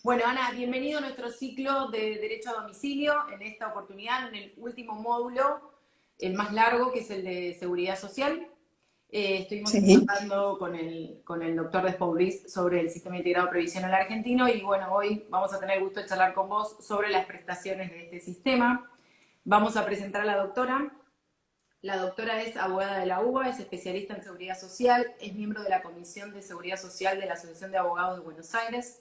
Bueno, Ana, bienvenido a nuestro ciclo de Derecho a Domicilio. En esta oportunidad, en el último módulo, el más largo, que es el de Seguridad Social. Estuvimos Sí, hablando con el doctor Despobris sobre el Sistema Integrado Previsional Argentino y bueno, hoy vamos a tener el gusto de charlar con vos sobre las prestaciones de este sistema. Vamos a presentar a la doctora. La doctora es abogada de la UBA, es especialista en seguridad social, es miembro de la Comisión de Seguridad Social de la Asociación de Abogados de Buenos Aires.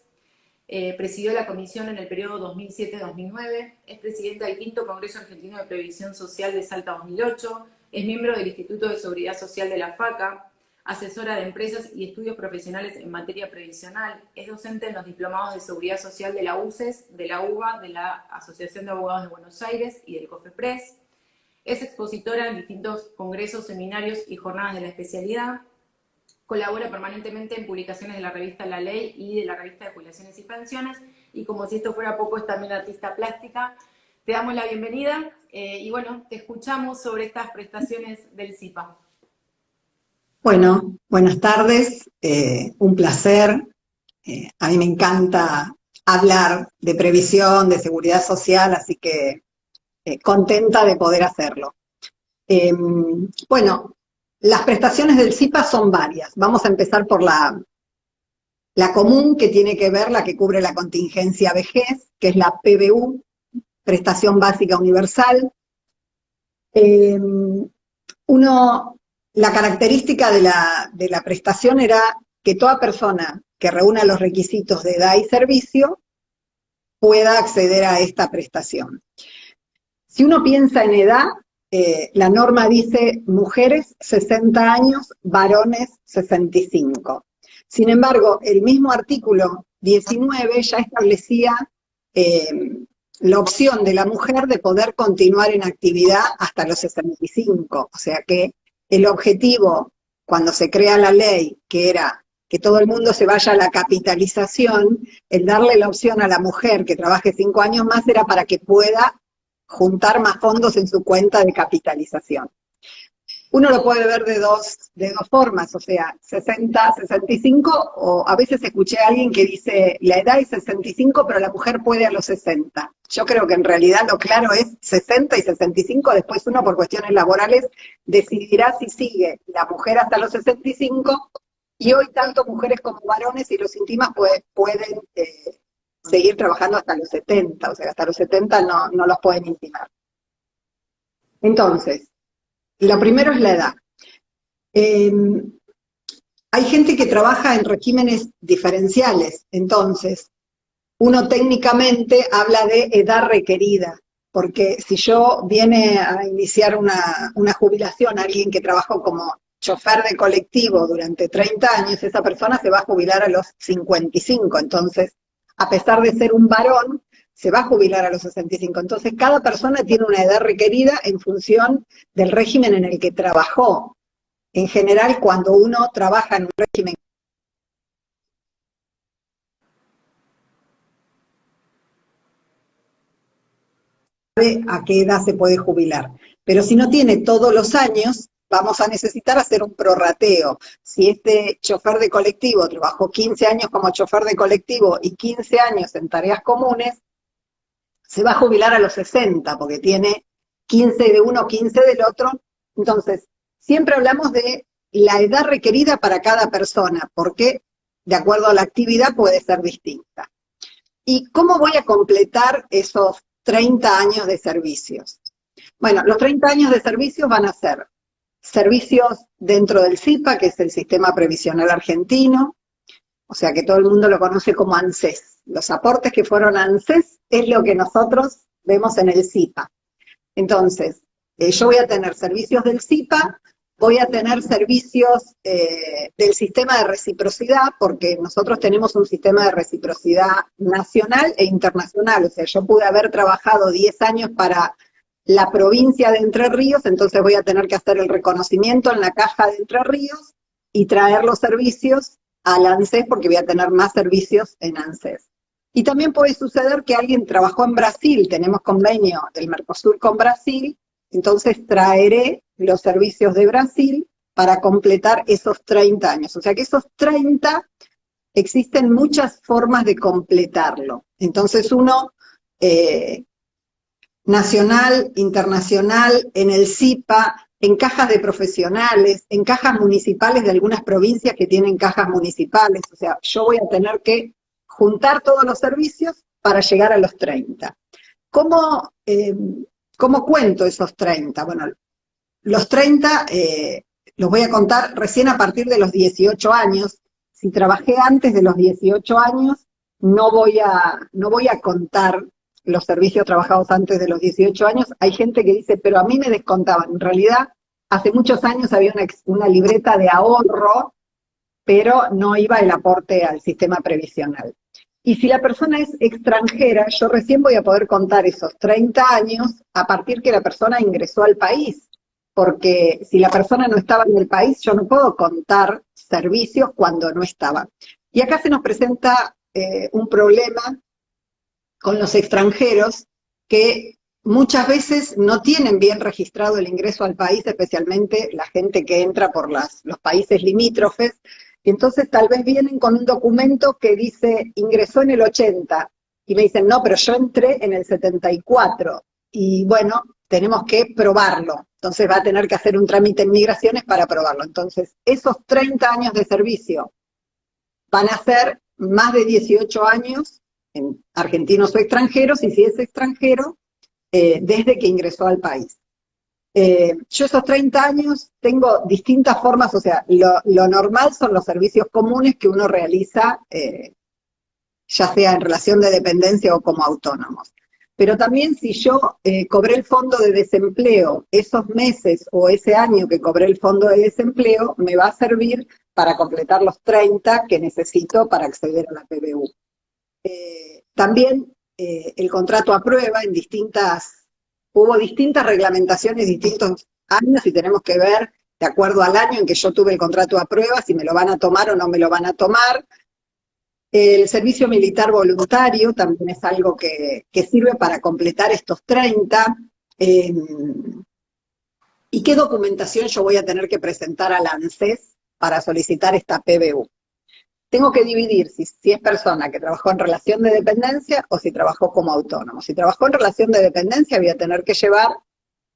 Presidió la comisión en el periodo 2007-2009, es presidenta del Quinto Congreso Argentino de Previsión Social de Salta 2008, es miembro del Instituto de Seguridad Social de la FACA, asesora de empresas y estudios profesionales en materia previsional, es docente en los diplomados de Seguridad Social de la UCES, de la UBA, de la Asociación de Abogados de Buenos Aires y del COFEPRES, es expositora en distintos congresos, seminarios y jornadas de la especialidad, colabora permanentemente en publicaciones de la revista La Ley y de la revista de Jubilaciones y Pensiones, y como si esto fuera poco, es también artista plástica. Te damos la bienvenida y bueno, te escuchamos sobre estas prestaciones del CIPA. bueno, buenas tardes, un placer. A mí me encanta hablar de previsión, de seguridad social, así que contenta de poder hacerlo. Bueno, las prestaciones del CIPA son varias. Vamos a empezar por la común, que tiene que ver, la que cubre la contingencia vejez, que es la PBU, Prestación Básica Universal. Eh, Uno, la característica de la prestación era que toda persona que reúna los requisitos de edad y servicio pueda acceder a esta prestación. Si uno piensa en edad, la norma dice mujeres 60 años, varones 65. Sin embargo, el mismo artículo 19 ya establecía eh, la opción de la mujer de poder continuar en actividad hasta los 65. O sea que el objetivo, cuando se crea la ley, que era que todo el mundo se vaya a la capitalización, el darle la opción a la mujer que trabaje 5 años más era para que pueda juntar más fondos en su cuenta de capitalización. Uno lo puede ver de dos formas, o sea, 60, 65, o a veces escuché a alguien que dice, la edad es 65, pero la mujer puede a los 60. Yo creo que en realidad lo claro es 60 y 65, después uno por cuestiones laborales decidirá si sigue la mujer hasta los 65, y hoy tanto mujeres como varones, si los intimas, pueden seguir trabajando hasta los 70, o sea, hasta los 70 no los pueden intimar. Entonces, lo primero es la edad. Eh, Hay gente que trabaja en regímenes diferenciales, entonces uno técnicamente habla de edad requerida, porque si yo viene a iniciar una jubilación, alguien que trabajó como chofer de colectivo durante 30 años, esa persona se va a jubilar a los 55, entonces, a pesar de ser un varón, se va a jubilar a los 65. Entonces, cada persona tiene una edad requerida en función del régimen en el que trabajó. En general, cuando uno trabaja en un régimen a qué edad se puede jubilar. Pero si no tiene todos los años, vamos a necesitar hacer un prorrateo. Si este chofer de colectivo trabajó 15 años como chofer de colectivo y 15 años en tareas comunes, se va a jubilar a los 60 porque tiene 15 de uno, 15 del otro. Entonces, siempre hablamos de la edad requerida para cada persona, porque de acuerdo a la actividad puede ser distinta. ¿Y cómo voy a completar esos 30 años de servicios? Bueno, los 30 años de servicios van a ser servicios dentro del CIPA, que es el Sistema Previsional Argentino, o sea que todo el mundo lo conoce como ANSES. Los aportes que fueron a ANSES es lo que nosotros vemos en el CIPA. Entonces, yo voy a tener servicios del CIPA, voy a tener servicios del sistema de reciprocidad, porque nosotros tenemos un sistema de reciprocidad nacional e internacional. O sea, yo pude haber trabajado 10 años para la provincia de Entre Ríos, entonces voy a tener que hacer el reconocimiento en la caja de Entre Ríos y traer los servicios al ANSES porque voy a tener más servicios en ANSES. Y también puede suceder que alguien trabajó en Brasil, tenemos convenio del Mercosur con Brasil, entonces traeré los servicios de Brasil para completar esos 30 años. O sea que esos 30 existen muchas formas de completarlo. Entonces uno, nacional, internacional, en el SIPA, en cajas de profesionales, en cajas municipales de algunas provincias que tienen cajas municipales. O sea, yo voy a tener que juntar todos los servicios para llegar a los 30. ¿Cómo cuento esos 30? Bueno, los 30 los voy a contar recién a partir de los 18 años. Si trabajé antes de los 18 años, no voy a contar los servicios trabajados antes de los 18 años. Hay gente que dice, pero a mí me descontaban. En realidad, hace muchos años había una libreta de ahorro, pero no iba el aporte al sistema previsional. Y si la persona es extranjera, yo recién voy a poder contar esos 30 años a partir que la persona ingresó al país. Porque si la persona no estaba en el país, yo no puedo contar servicios cuando no estaba. Y acá se nos presenta un problema con los extranjeros que muchas veces no tienen bien registrado el ingreso al país, especialmente la gente que entra por los países limítrofes, y entonces tal vez vienen con un documento que dice ingresó en el 80, y me dicen, no, pero yo entré en el 74, y bueno, tenemos que probarlo, entonces va a tener que hacer un trámite en migraciones para probarlo. Entonces, esos 30 años de servicio van a ser más de 18 años en argentinos o extranjeros, y si es extranjero, desde que ingresó al país. Yo esos 30 años tengo distintas formas, o sea, lo normal son los servicios comunes que uno realiza, ya sea en relación de dependencia o como autónomos. Pero también si yo cobré el fondo de desempleo esos meses o ese año que cobré el fondo de desempleo, me va a servir para completar los 30 que necesito para acceder a la PBU. También el contrato a prueba hubo distintas reglamentaciones, distintos años, y tenemos que ver, de acuerdo al año en que yo tuve el contrato a prueba, si me lo van a tomar o no me lo van a tomar. El servicio militar voluntario también es algo que sirve para completar estos 30. ¿Y qué documentación yo voy a tener que presentar al ANSES para solicitar esta PBU? Tengo que dividir si es persona que trabajó en relación de dependencia o si trabajó como autónomo. Si trabajó en relación de dependencia, voy a tener que llevar,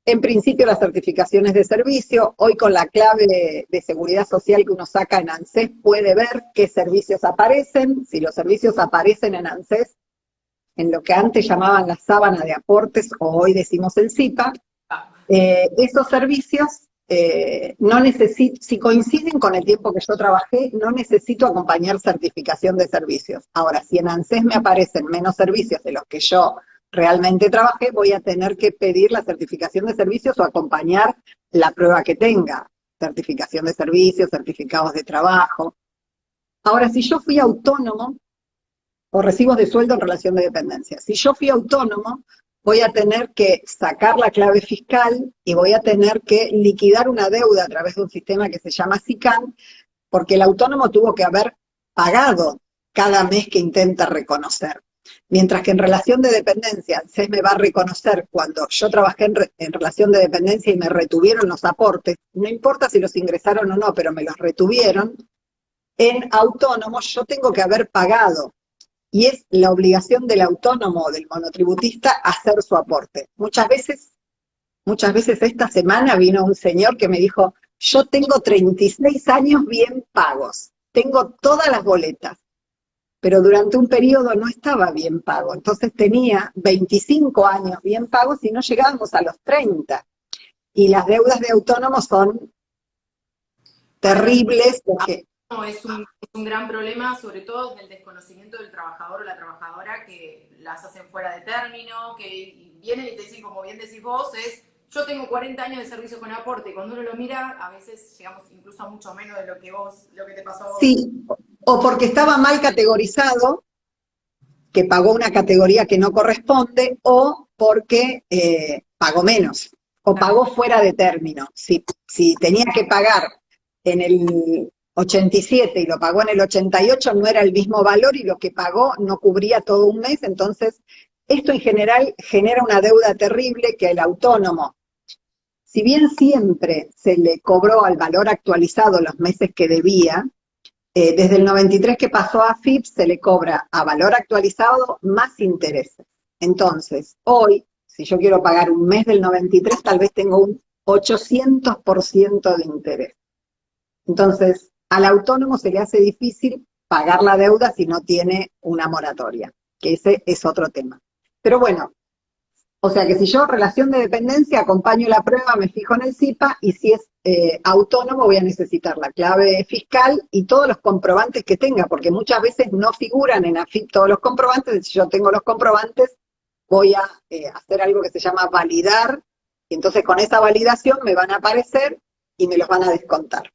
en principio, las certificaciones de servicio. Hoy con la clave de seguridad social que uno saca en ANSES puede ver qué servicios aparecen. Si los servicios aparecen en ANSES, en lo que antes llamaban la sábana de aportes, o hoy decimos el SIPA, esos servicios no necesito, si coinciden con el tiempo que yo trabajé, no necesito acompañar certificación de servicios. Ahora, si en ANSES me aparecen menos servicios de los que yo realmente trabajé, voy a tener que pedir la certificación de servicios o acompañar la prueba que tenga, certificación de servicios, certificados de trabajo. Ahora, si yo fui autónomo, o recibos de sueldo en relación de dependencia, si yo fui autónomo, voy a tener que sacar la clave fiscal y voy a tener que liquidar una deuda a través de un sistema que se llama SICAN, porque el autónomo tuvo que haber pagado cada mes que intenta reconocer. Mientras que en relación de dependencia, ANSES me va a reconocer cuando yo trabajé en relación de dependencia y me retuvieron los aportes, no importa si los ingresaron o no, pero me los retuvieron. En autónomo yo tengo que haber pagado. Y es la obligación del autónomo o del monotributista hacer su aporte. Muchas veces esta semana vino un señor que me dijo, yo tengo 36 años bien pagos, tengo todas las boletas, pero durante un periodo no estaba bien pago, entonces tenía 25 años bien pagos y no llegábamos a los 30. Y las deudas de autónomos son terribles porque... No, es un gran problema, sobre todo del desconocimiento del trabajador o la trabajadora, que las hacen fuera de término, que vienen y te dicen, como bien decís vos, yo tengo 40 años de servicio con aporte, y cuando uno lo mira, a veces llegamos incluso a mucho menos de lo que te pasó a vos. Sí, o porque estaba mal categorizado, que pagó una categoría que no corresponde, o porque pagó menos, o pagó fuera de término. Si tenía que pagar en el 87 y lo pagó en el 88, no era el mismo valor y lo que pagó no cubría todo un mes. Entonces, esto en general genera una deuda terrible que el autónomo, si bien siempre se le cobró al valor actualizado los meses que debía, Desde el 93 que pasó a AFIP se le cobra a valor actualizado más intereses. Entonces, hoy, si yo quiero pagar un mes del 93, tal vez tengo un 800% de interés. Entonces, al autónomo se le hace difícil pagar la deuda si no tiene una moratoria, que ese es otro tema. Pero bueno, o sea que si yo relación de dependencia acompaño la prueba, me fijo en el SIPA y si es autónomo voy a necesitar la clave fiscal y todos los comprobantes que tenga, porque muchas veces no figuran en AFIP todos los comprobantes, y si yo tengo los comprobantes voy a hacer algo que se llama validar, y entonces con esa validación me van a aparecer y me los van a descontar.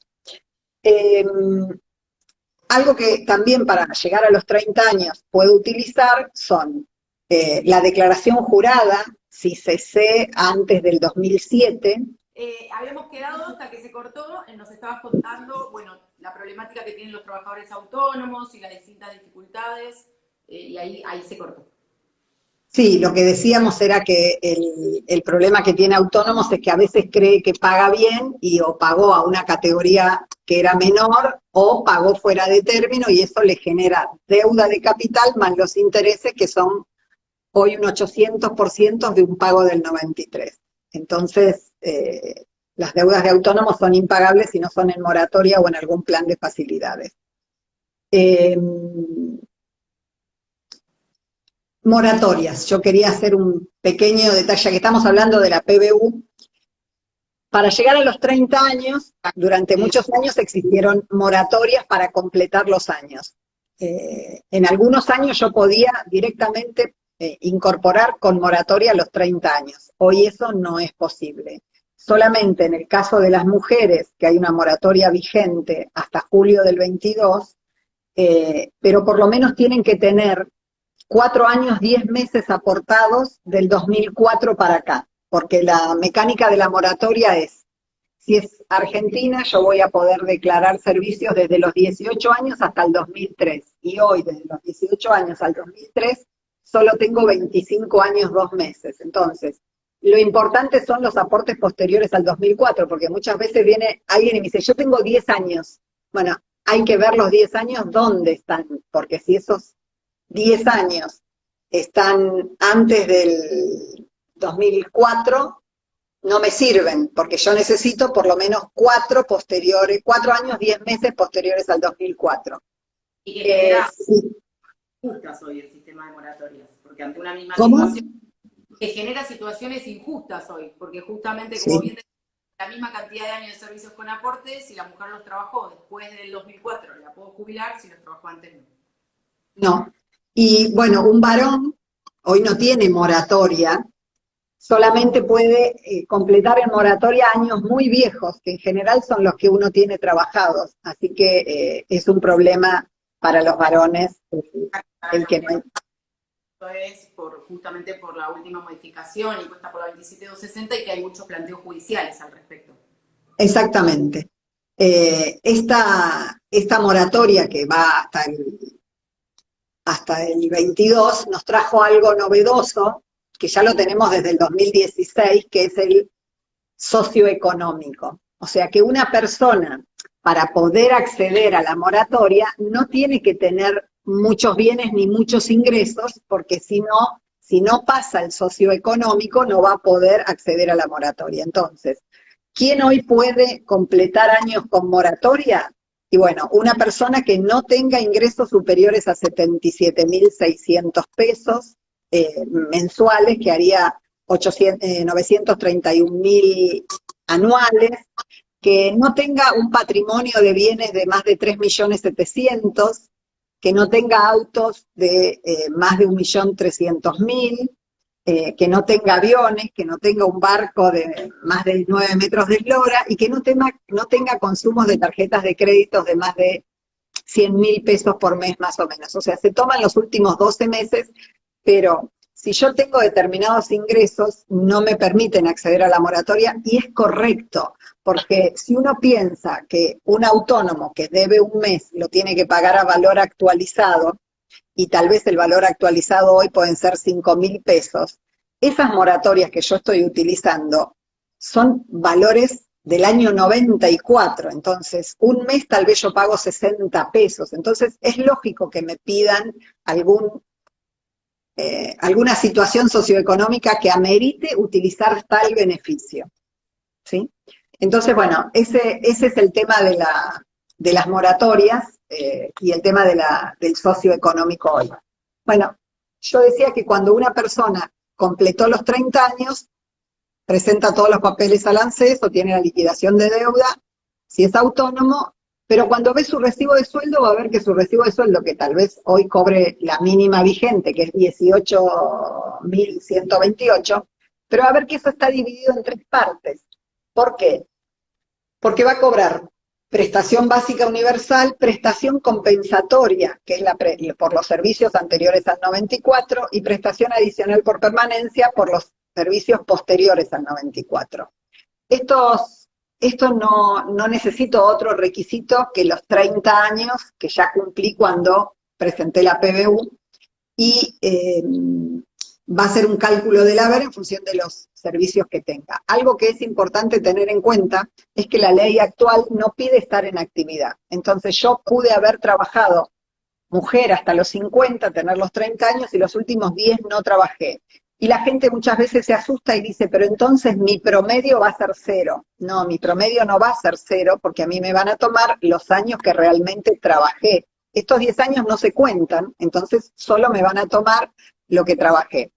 Algo que también para llegar a los 30 años puedo utilizar son la declaración jurada, si cesé antes del 2007. Habíamos quedado hasta que se cortó, nos estabas contando, bueno, la problemática que tienen los trabajadores autónomos y las distintas dificultades, y ahí se cortó. Sí, lo que decíamos era que el problema que tiene autónomos es que a veces cree que paga bien y o pagó a una categoría que era menor o pagó fuera de término y eso le genera deuda de capital más los intereses que son hoy un 800% de un pago del 93. Entonces, las deudas de autónomos son impagables si no son en moratoria o en algún plan de facilidades. Moratorias. Yo quería hacer un pequeño detalle, que estamos hablando de la PBU. Para llegar a los 30 años, durante muchos años existieron moratorias para completar los años. En algunos años yo podía directamente incorporar con moratoria los 30 años. Hoy eso no es posible. Solamente en el caso de las mujeres, que hay una moratoria vigente hasta julio del 22, pero por lo menos tienen que tener 4 años, 10 meses aportados del 2004 para acá, porque la mecánica de la moratoria es, si es Argentina, yo voy a poder declarar servicios desde los 18 años hasta el 2003, y hoy, desde los 18 años al 2003, solo tengo 25 años, 2 meses. Entonces, lo importante son los aportes posteriores al 2004, porque muchas veces viene alguien y me dice, yo tengo 10 años. Bueno, hay que ver los 10 años dónde están, porque si esos 10 años están antes del 2004, no me sirven, porque yo necesito por lo menos 4 años, 10 meses posteriores al 2004. Y que genera Sí. injustas hoy el sistema de moratorias, porque ante una misma ¿Cómo? situación, que genera situaciones injustas hoy, porque justamente, como Sí. bien decía, la misma cantidad de años de servicios con aporte, si la mujer los trabajó después del 2004, la puedo jubilar, si los trabajó antes no. No. Y bueno, un varón hoy no tiene moratoria, solamente puede completar en moratoria años muy viejos, que en general son los que uno tiene trabajados. Así que es un problema para los varones el que no. Esto es justamente por la última modificación impuesta por la 27260 y que hay muchos planteos judiciales al respecto. Exactamente. Esta moratoria que va hasta el 22 nos trajo algo novedoso, que ya lo tenemos desde el 2016, que es el socioeconómico. O sea que una persona, para poder acceder a la moratoria, no tiene que tener muchos bienes ni muchos ingresos, porque si no pasa el socioeconómico, no va a poder acceder a la moratoria. Entonces, ¿quién hoy puede completar años con moratoria? Y bueno, una persona que no tenga ingresos superiores a 77.600 pesos mensuales, que haría 931.000 anuales, que no tenga un patrimonio de bienes de más de 3.700.000, que no tenga autos de más de 1.300.000, que no tenga aviones, que no tenga un barco de más de 9 metros de eslora y que no tenga consumos de tarjetas de créditos de más de 100.000 pesos por mes más o menos. O sea, se toman los últimos 12 meses, pero si yo tengo determinados ingresos, no me permiten acceder a la moratoria y es correcto, porque si uno piensa que un autónomo que debe un mes lo tiene que pagar a valor actualizado, y tal vez el valor actualizado hoy pueden ser 5.000 pesos, esas moratorias que yo estoy utilizando son valores del año 94, entonces un mes tal vez yo pago 60 pesos, entonces es lógico que me pidan alguna situación socioeconómica que amerite utilizar tal beneficio, ¿sí? Entonces, bueno, ese es el tema de las moratorias y el tema del socioeconómico hoy. Bueno, yo decía que cuando una persona completó los 30 años, presenta todos los papeles al ANSES o tiene la liquidación de deuda, si es autónomo, pero cuando ve su recibo de sueldo va a ver que su recibo de sueldo, que tal vez hoy cobre la mínima vigente, que es 18.128, pero va a ver que eso está dividido en 3 partes. ¿Por qué? Porque va a cobrar prestación básica universal, prestación compensatoria, que es por los servicios anteriores al 94, y prestación adicional por permanencia por los servicios posteriores al 94. Esto no necesito otro requisito que los 30 años que ya cumplí cuando presenté la PBU, y va a ser un cálculo del haber en función de los servicios que tenga. Algo que es importante tener en cuenta es que la ley actual no pide estar en actividad. Entonces yo pude haber trabajado, mujer, hasta los 50, tener los 30 años y los últimos 10 no trabajé. Y la gente muchas veces se asusta y dice, pero entonces mi promedio va a ser 0. No, mi promedio no va a ser 0 porque a mí me van a tomar los años que realmente trabajé. Estos 10 años no se cuentan, entonces solo me van a tomar lo que trabajé.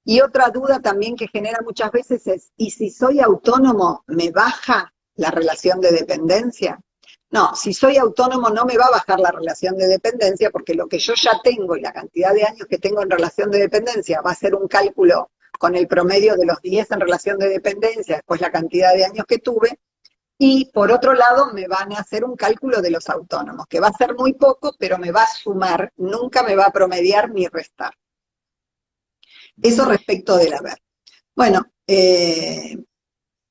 Y otra duda también que genera muchas veces es, ¿y si soy autónomo, me baja la relación de dependencia? No, si soy autónomo no me va a bajar la relación de dependencia porque lo que yo ya tengo y la cantidad de años que tengo en relación de dependencia va a ser un cálculo con el promedio de los 10 en relación de dependencia, después la cantidad de años que tuve, y por otro lado me van a hacer un cálculo de los autónomos, que va a ser muy poco, pero me va a sumar, nunca me va a promediar ni restar. Eso respecto del haber. Bueno,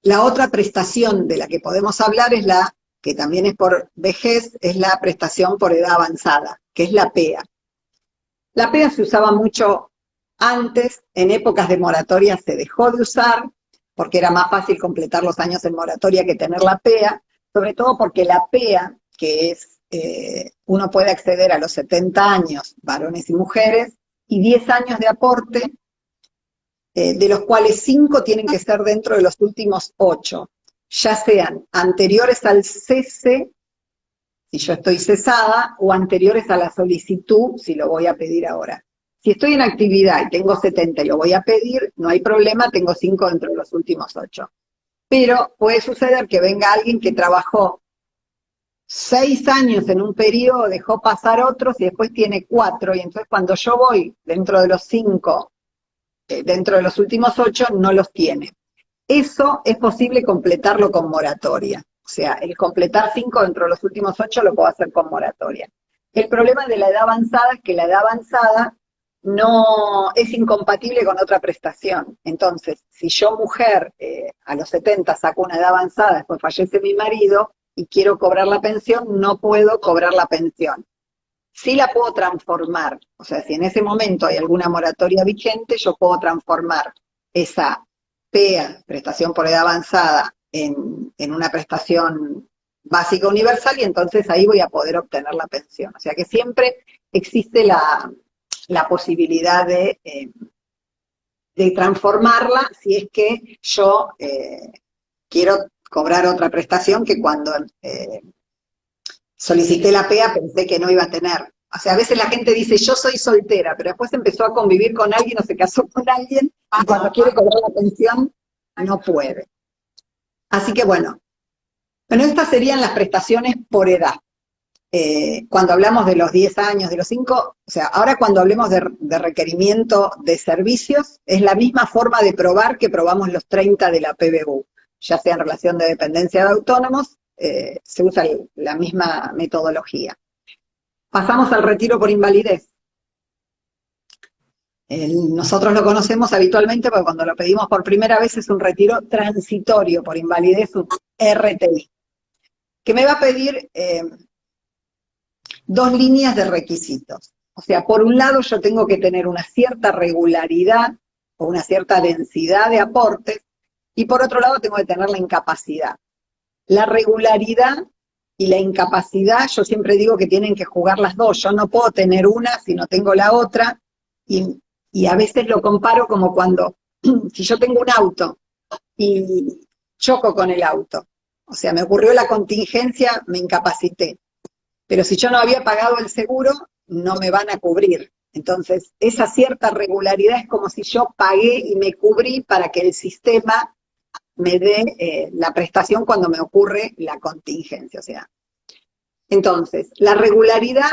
la otra prestación de la que podemos hablar es la que también es por vejez, es la prestación por edad avanzada, que es la PEA. La PEA se usaba mucho antes, en épocas de moratoria se dejó de usar, porque era más fácil completar los años en moratoria que tener la PEA, sobre todo porque la PEA, que es, uno puede acceder a los 70 años, varones y mujeres, y 10 años de aporte, de los cuales 5 tienen que ser dentro de los últimos 8, ya sean anteriores al cese, si yo estoy cesada, o anteriores a la solicitud, si lo voy a pedir ahora. Si estoy en actividad y tengo 70 y lo voy a pedir, no hay problema, tengo 5 dentro de los últimos 8. Pero puede suceder que venga alguien que trabajó 6 años en un periodo, dejó pasar otros y después tiene 4, y entonces cuando yo voy dentro de los 5, dentro de los últimos 8, no los tiene. Eso es posible completarlo con moratoria. O sea, el completar 5 dentro de los últimos 8 lo puedo hacer con moratoria. El problema de la edad avanzada es que la edad avanzada no es incompatible con otra prestación. Entonces, si yo mujer a los 70 saco una edad avanzada, después fallece mi marido y quiero cobrar la pensión, no puedo cobrar la pensión. Sí la puedo transformar. O sea, si en ese momento hay alguna moratoria vigente, yo puedo transformar esa PEA, prestación por edad avanzada, en una prestación básica universal, y entonces ahí voy a poder obtener la pensión. O sea que siempre existe la posibilidad de transformarla si es que yo quiero cobrar otra prestación que cuando solicité la PEA pensé que no iba a tener. O sea, a veces la gente dice, yo soy soltera, pero después empezó a convivir con alguien o se casó con alguien, y cuando quiere cobrar la pensión, no puede. Así que bueno, estas serían las prestaciones por edad. Cuando hablamos de los 10 años, de los 5, o sea, ahora cuando hablemos de requerimiento de servicios, es la misma forma de probar que probamos los 30 de la PBU, ya sea en relación de dependencia de autónomos, se usa la misma metodología. Pasamos al retiro por invalidez. Nosotros lo conocemos habitualmente porque cuando lo pedimos por primera vez es un retiro transitorio por invalidez, un RTI, que me va a pedir 2 líneas de requisitos. O sea, por un lado yo tengo que tener una cierta regularidad o una cierta densidad de aportes, y por otro lado tengo que tener la incapacidad. La regularidad y la incapacidad, yo siempre digo que tienen que jugar las dos. Yo no puedo tener una si no tengo la otra, y a veces lo comparo como cuando, si yo tengo un auto y choco con el auto, o sea, me ocurrió la contingencia, me incapacité, pero si yo no había pagado el seguro, no me van a cubrir. Entonces, esa cierta regularidad es como si yo pagué y me cubrí para que el sistema me dé la prestación cuando me ocurre la contingencia. O sea, entonces, la regularidad,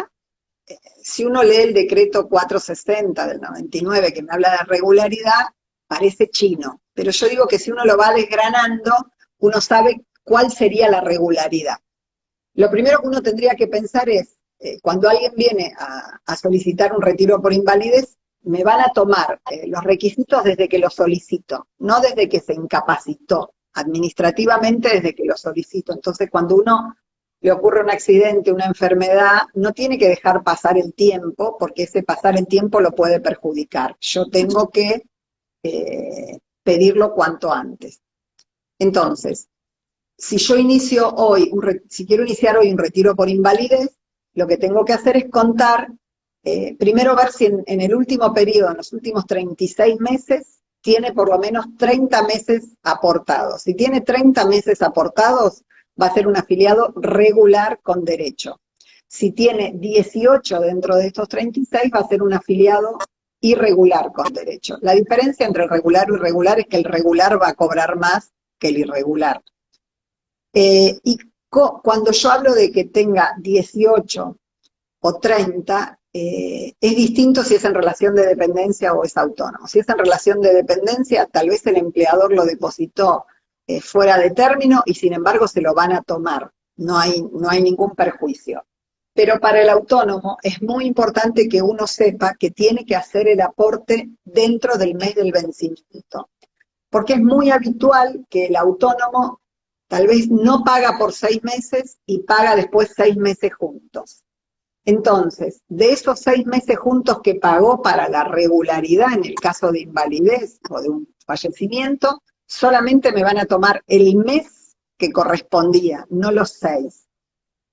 si uno lee el decreto 460 del 99 que me habla de regularidad, parece chino, pero yo digo que si uno lo va desgranando, uno sabe cuál sería la regularidad. Lo primero que uno tendría que pensar es, cuando alguien viene a solicitar un retiro por invalidez, me van a tomar los requisitos desde que lo solicito, no desde que se incapacitó, administrativamente desde que lo solicito. Entonces, cuando uno le ocurre un accidente, una enfermedad, no tiene que dejar pasar el tiempo, porque ese pasar el tiempo lo puede perjudicar. Yo tengo que pedirlo cuanto antes. Entonces, si yo inicio hoy, si quiero iniciar hoy un retiro por invalidez, lo que tengo que hacer es contar, primero ver si en el último periodo, en los últimos 36 meses, tiene por lo menos 30 meses aportados. Si tiene 30 meses aportados, va a ser un afiliado regular con derecho. Si tiene 18 dentro de estos 36, va a ser un afiliado irregular con derecho. La diferencia entre el regular y irregular es que el regular va a cobrar más que el irregular. Cuando yo hablo de que tenga 18 o 30, es distinto si es en relación de dependencia o es autónomo. Si es en relación de dependencia, tal vez el empleador lo depositó fuera de término y sin embargo se lo van a tomar. No hay ningún perjuicio. Pero para el autónomo es muy importante que uno sepa que tiene que hacer el aporte dentro del mes del vencimiento. Porque es muy habitual que el autónomo tal vez no paga por 6 meses y paga después 6 meses juntos. Entonces, de esos 6 meses juntos que pagó para la regularidad en el caso de invalidez o de un fallecimiento, solamente me van a tomar el mes que correspondía, no los 6.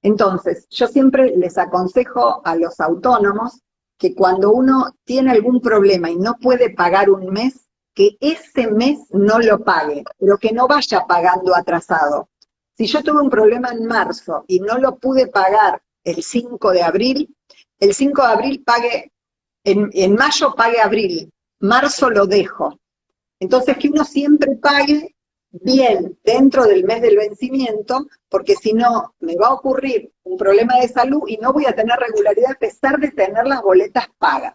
Entonces, yo siempre les aconsejo a los autónomos que cuando uno tiene algún problema y no puede pagar un mes, que ese mes no lo pague, pero que no vaya pagando atrasado. Si yo tuve un problema en marzo y no lo pude pagar el 5 de abril, el 5 de abril pague, en mayo pague abril, marzo lo dejo. Entonces que uno siempre pague bien dentro del mes del vencimiento, porque si no me va a ocurrir un problema de salud y no voy a tener regularidad a pesar de tener las boletas pagas.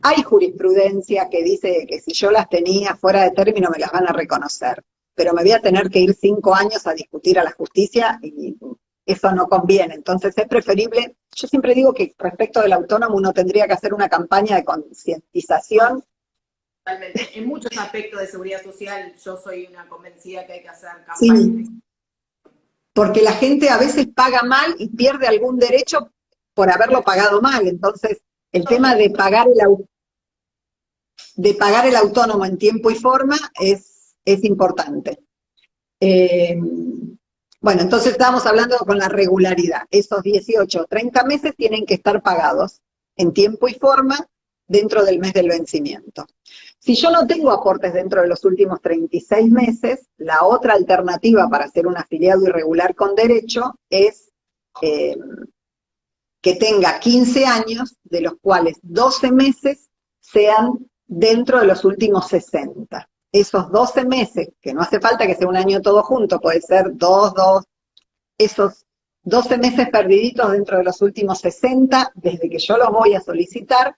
Hay jurisprudencia que dice que si yo las tenía fuera de término me las van a reconocer, pero me voy a tener que ir 5 años a discutir a la justicia y eso no conviene. Entonces es preferible, yo siempre digo que respecto del autónomo uno tendría que hacer una campaña de concientización. Totalmente. En muchos aspectos de seguridad social yo soy una convencida que hay que hacer campañas. Sí, porque la gente a veces paga mal y pierde algún derecho por haberlo pagado mal. Entonces el tema de pagar el autónomo en tiempo y forma es importante. Bueno, entonces estábamos hablando con la regularidad. Esos 18 o 30 meses tienen que estar pagados en tiempo y forma dentro del mes del vencimiento. Si yo no tengo aportes dentro de los últimos 36 meses, la otra alternativa para ser un afiliado irregular con derecho es que tenga 15 años, de los cuales 12 meses sean dentro de los últimos 60. Esos 12 meses, que no hace falta que sea un año todo junto, puede ser 2, esos 12 meses perdiditos dentro de los últimos 60, desde que yo los voy a solicitar,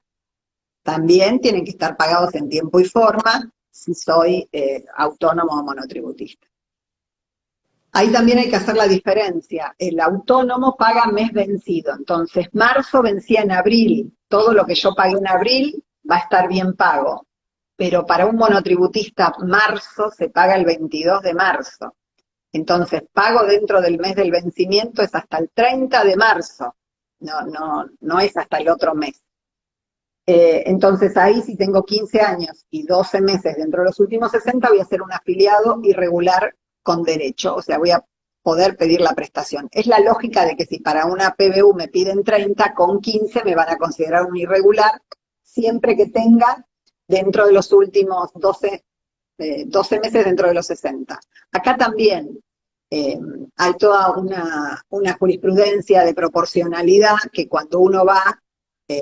también tienen que estar pagados en tiempo y forma si soy autónomo o monotributista. Ahí también hay que hacer la diferencia. El autónomo paga mes vencido, entonces marzo vencía en abril, todo lo que yo pagué en abril va a estar bien pago, pero para un monotributista marzo se paga el 22 de marzo. Entonces pago dentro del mes del vencimiento es hasta el 30 de marzo, no es hasta el otro mes. Entonces ahí si tengo 15 años y 12 meses dentro de los últimos 60 voy a ser un afiliado irregular con derecho, o sea, voy a poder pedir la prestación. Es la lógica de que si para una PBU me piden 30, con 15 me van a considerar un irregular, siempre que tenga dentro de los últimos 12 meses dentro de los 60. Acá también hay toda una jurisprudencia de proporcionalidad que cuando uno va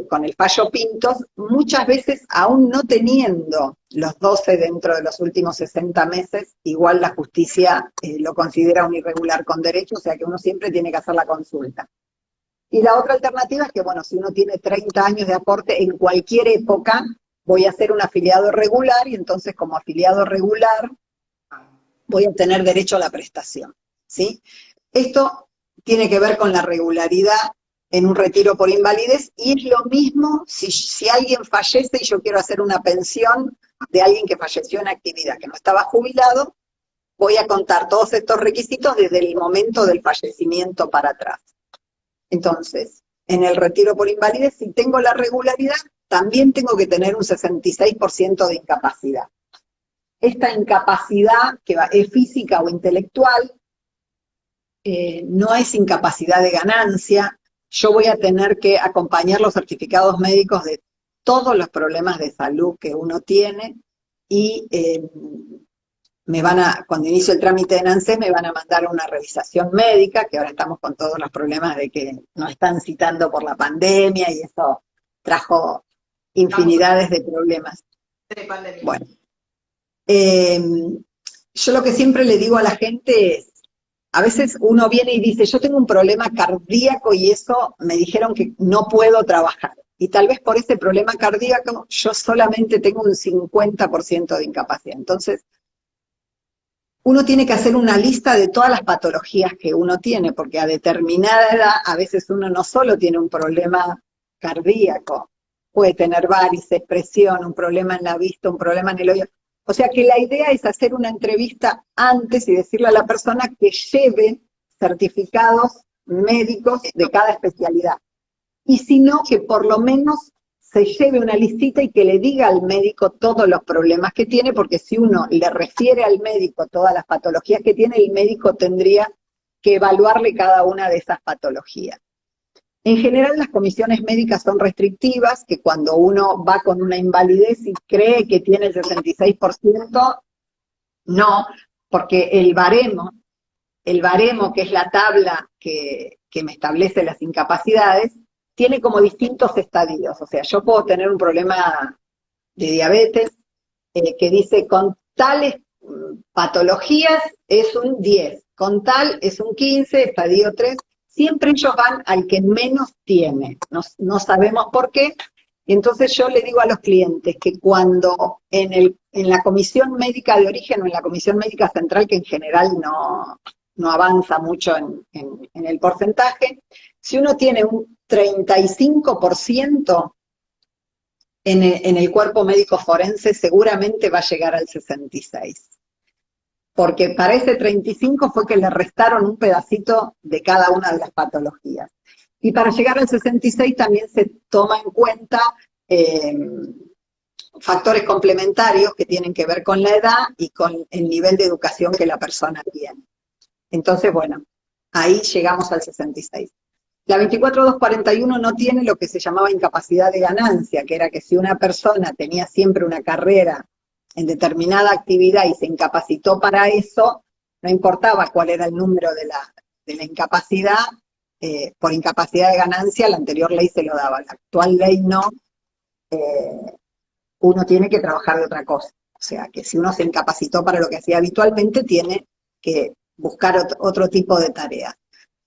con el fallo Pintos, muchas veces aún no teniendo los 12 dentro de los últimos 60 meses, igual la justicia lo considera un irregular con derecho, o sea que uno siempre tiene que hacer la consulta. Y la otra alternativa es que, bueno, si uno tiene 30 años de aporte en cualquier época, voy a ser un afiliado regular y entonces como afiliado regular voy a tener derecho a la prestación, ¿sí? Esto tiene que ver con la regularidad en un retiro por invalidez y es lo mismo si alguien fallece y yo quiero hacer una pensión de alguien que falleció en actividad, que no estaba jubilado, voy a contar todos estos requisitos desde el momento del fallecimiento para atrás. Entonces, en el retiro por invalidez, si tengo la regularidad, también tengo que tener un 66% de incapacidad. Esta incapacidad, que es física o intelectual, no es incapacidad de ganancia. Yo voy a tener que acompañar los certificados médicos de todos los problemas de salud que uno tiene y cuando inicio el trámite de ANSES me van a mandar una revisación médica, que ahora estamos con todos los problemas de que nos están citando por la pandemia y eso trajo infinidades de problemas. De pandemia. Bueno, yo lo que siempre le digo a la gente es, a veces uno viene y dice, yo tengo un problema cardíaco y eso me dijeron que no puedo trabajar. Y tal vez por ese problema cardíaco yo solamente tengo un 50% de incapacidad. Entonces, uno tiene que hacer una lista de todas las patologías que uno tiene, porque a determinada edad a veces uno no solo tiene un problema cardíaco, puede tener varices, presión, un problema en la vista, un problema en el oído. O sea que la idea es hacer una entrevista antes y decirle a la persona que lleve certificados médicos de cada especialidad. Y si no, que por lo menos se lleve una listita y que le diga al médico todos los problemas que tiene, porque si uno le refiere al médico todas las patologías que tiene, el médico tendría que evaluarle cada una de esas patologías. En general las comisiones médicas son restrictivas, que cuando uno va con una invalidez y cree que tiene el 66%, no, porque el baremo que es la tabla que me establece las incapacidades, tiene como distintos estadios. O sea, yo puedo tener un problema de diabetes que dice con tales patologías es un 10, con tal es un 15, estadio 3. Siempre ellos van al que menos tiene, no sabemos por qué. Y entonces yo le digo a los clientes que cuando en la comisión médica de origen o en la comisión médica central, que en general no avanza mucho en el porcentaje, si uno tiene un 35% en el cuerpo médico forense, seguramente va a llegar al 66%. Porque para ese 35 fue que le restaron un pedacito de cada una de las patologías. Y para llegar al 66 también se toma en cuenta factores complementarios que tienen que ver con la edad y con el nivel de educación que la persona tiene. Entonces, bueno, ahí llegamos al 66. La 24241 no tiene lo que se llamaba incapacidad de ganancia, que era que si una persona tenía siempre una carrera en determinada actividad y se incapacitó para eso, no importaba cuál era el número de la incapacidad, por incapacidad de ganancia, la anterior ley se lo daba, la actual ley no, uno tiene que trabajar de otra cosa. O sea, que si uno se incapacitó para lo que hacía habitualmente, tiene que buscar otro tipo de tareas.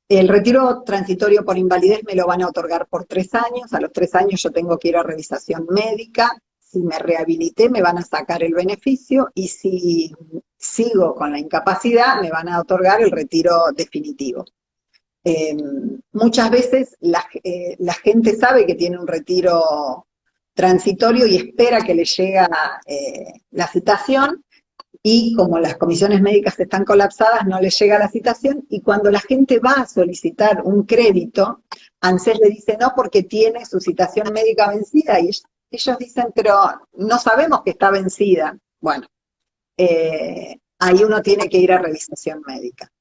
El retiro transitorio por invalidez me lo van a otorgar por 3 años, a los 3 años yo tengo que ir a revisación médica, si me rehabilité me van a sacar el beneficio y si sigo con la incapacidad me van a otorgar el retiro definitivo. Muchas veces la gente sabe que tiene un retiro transitorio y espera que le llegue la citación y como las comisiones médicas están colapsadas no les llega la citación y cuando la gente va a solicitar un crédito, ANSES le dice no porque tiene su citación médica vencida y ellos dicen, pero no sabemos que está vencida. Bueno, ahí uno tiene que ir a revisación médica.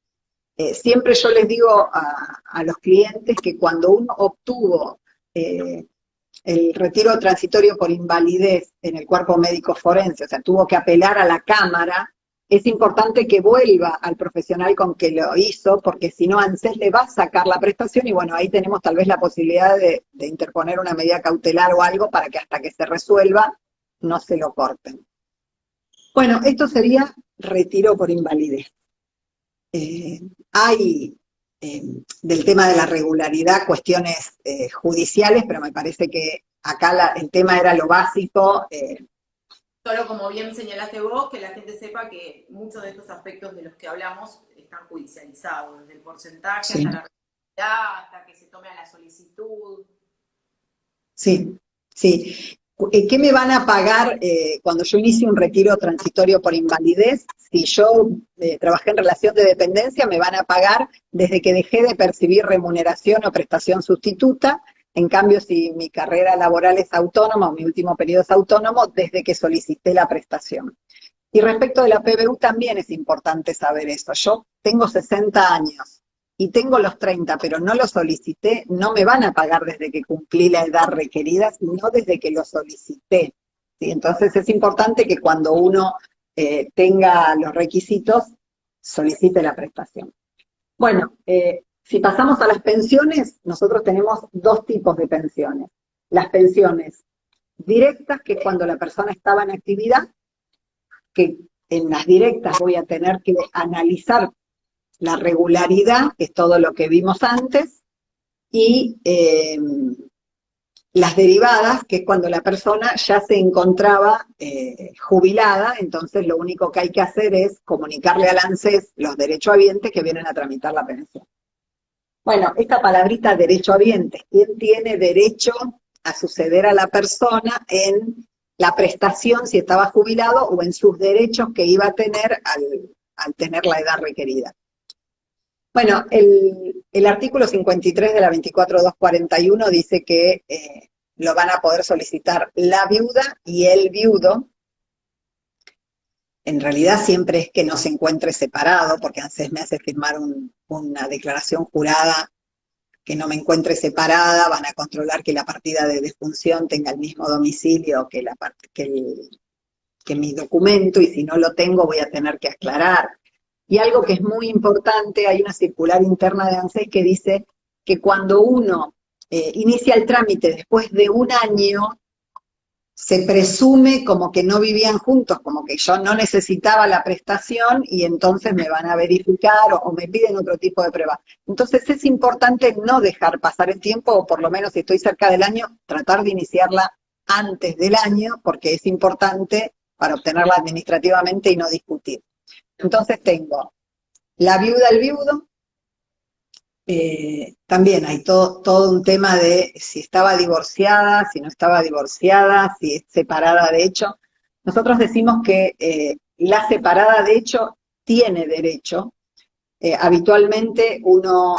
siempre yo les digo a los clientes que cuando uno obtuvo el retiro transitorio por invalidez en el cuerpo médico forense, o sea, tuvo que apelar a la Cámara, es importante que vuelva al profesional con que lo hizo, porque si no, ANSES le va a sacar la prestación y bueno, ahí tenemos tal vez la posibilidad de interponer una medida cautelar o algo para que hasta que se resuelva no se lo corten. Bueno, esto sería retiro por invalidez. Hay del tema de la regularidad cuestiones judiciales, pero me parece que acá el tema era lo básico. Solo como bien señalaste vos, que la gente sepa que muchos de estos aspectos de los que hablamos están judicializados, desde el porcentaje Sí. hasta la regularidad, hasta que se tome a la solicitud. Sí, sí. ¿Qué me van a pagar cuando yo inicie un retiro transitorio por invalidez? Si yo trabajé en relación de dependencia, me van a pagar desde que dejé de percibir remuneración o prestación sustituta. En cambio, si mi carrera laboral es autónoma o mi último periodo es autónomo, desde que solicité la prestación. Y respecto de la PBU también es importante saber eso. Yo tengo 60 años y tengo los 30, pero no lo solicité, no me van a pagar desde que cumplí la edad requerida, sino desde que lo solicité. ¿Sí? Entonces es importante que cuando uno tenga los requisitos, solicite la prestación. Bueno, si pasamos a las pensiones, nosotros tenemos dos tipos de pensiones. Las pensiones directas, que es cuando la persona estaba en actividad, que en las directas voy a tener que analizar la regularidad, que es todo lo que vimos antes, y las derivadas, que es cuando la persona ya se encontraba jubilada, entonces lo único que hay que hacer es comunicarle al ANSES los derechohabientes que vienen a tramitar la pensión. Bueno, esta palabrita derechohabientes, ¿quién tiene derecho a suceder a la persona en la prestación si estaba jubilado o en sus derechos que iba a tener al tener la edad requerida? Bueno, el artículo 53 de la 24241 dice que lo van a poder solicitar la viuda y el viudo. En realidad siempre es que no se encuentre separado, porque ANSES me hace firmar una declaración jurada que no me encuentre separada, van a controlar que la partida de defunción tenga el mismo domicilio que mi documento, y si no lo tengo voy a tener que aclarar. Y algo que es muy importante, hay una circular interna de ANSES que dice que cuando uno inicia el trámite después de un año, se presume como que no vivían juntos, como que yo no necesitaba la prestación y entonces me van a verificar o me piden otro tipo de prueba. Entonces es importante no dejar pasar el tiempo, o por lo menos si estoy cerca del año, tratar de iniciarla antes del año, porque es importante para obtenerla administrativamente y no discutir. Entonces tengo la viuda, el viudo. También hay todo un tema de si estaba divorciada, si no estaba divorciada, si es separada de hecho. Nosotros decimos que la separada de hecho tiene derecho. Habitualmente uno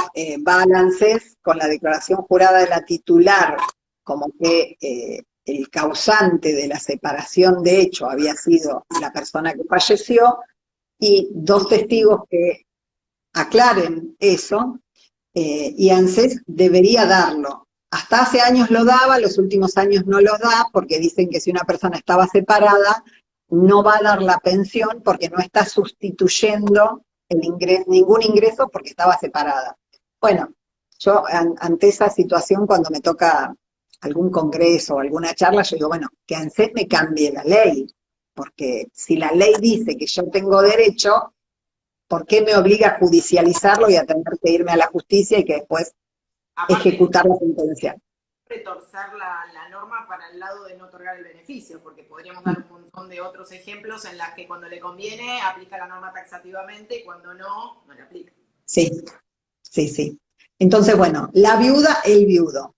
va al ANSES con la declaración jurada de la titular, como que el causante de la separación de hecho había sido la persona que falleció, y dos testigos que aclaren eso. Y ANSES debería darlo. Hasta hace años lo daba, los últimos años no lo da, porque dicen que si una persona estaba separada, no va a dar la pensión porque no está sustituyendo ningún ingreso porque estaba separada. Bueno, yo ante esa situación, cuando me toca algún congreso o alguna charla, yo digo, bueno, que ANSES me cambie la ley, porque si la ley dice que yo tengo derecho, ¿por qué me obliga a judicializarlo y a tener que irme a la justicia y que después ejecutar la sentencia? Retorcer la norma para el lado de no otorgar el beneficio, porque podríamos dar un montón de otros ejemplos en las que cuando le conviene aplica la norma taxativamente y cuando no, no la aplica. Sí, sí, sí. Entonces, bueno, la viuda, el viudo.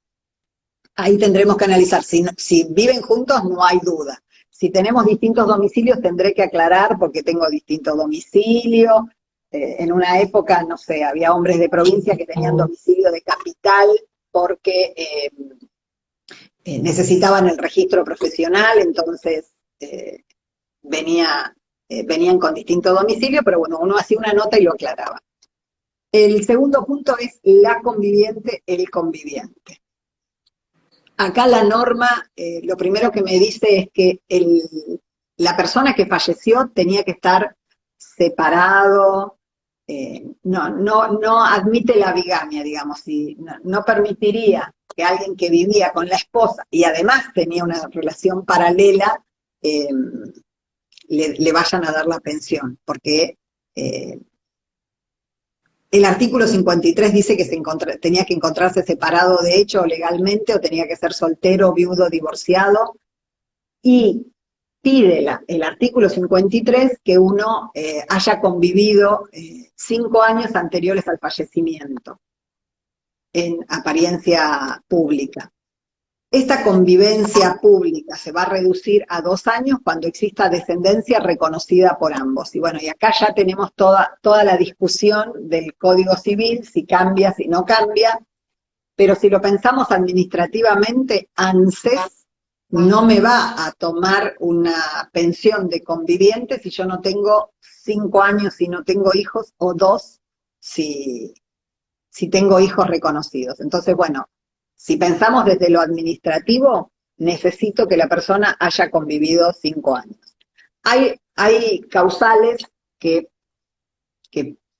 Ahí tendremos que analizar. Si viven juntos, no hay duda. Si tenemos distintos domicilios, tendré que aclarar porque tengo distinto domicilio. En una época, no sé, había hombres de provincia que tenían domicilio de capital porque necesitaban el registro profesional, entonces venían con distinto domicilio, pero bueno, uno hacía una nota y lo aclaraba. El segundo punto es la conviviente, el conviviente. Acá la norma, lo primero que me dice es que la persona que falleció tenía que estar separado, no admite la bigamia, digamos, y no permitiría que alguien que vivía con la esposa y además tenía una relación paralela, le vayan a dar la pensión, porque el artículo 53 dice que tenía que encontrarse separado de hecho o legalmente, o tenía que ser soltero, viudo, divorciado, y pide el artículo 53 que uno haya convivido 5 años anteriores al fallecimiento, en apariencia pública. Esta convivencia pública se va a reducir a 2 años cuando exista descendencia reconocida por ambos. Y bueno, y acá ya tenemos toda la discusión del Código Civil, si cambia, si no cambia, pero si lo pensamos administrativamente, ANSES no me va a tomar una pensión de conviviente si yo no tengo 5 años, si no tengo hijos, o 2 si tengo hijos reconocidos. Entonces, bueno, si pensamos desde lo administrativo, necesito que la persona haya convivido 5 años. Hay causales que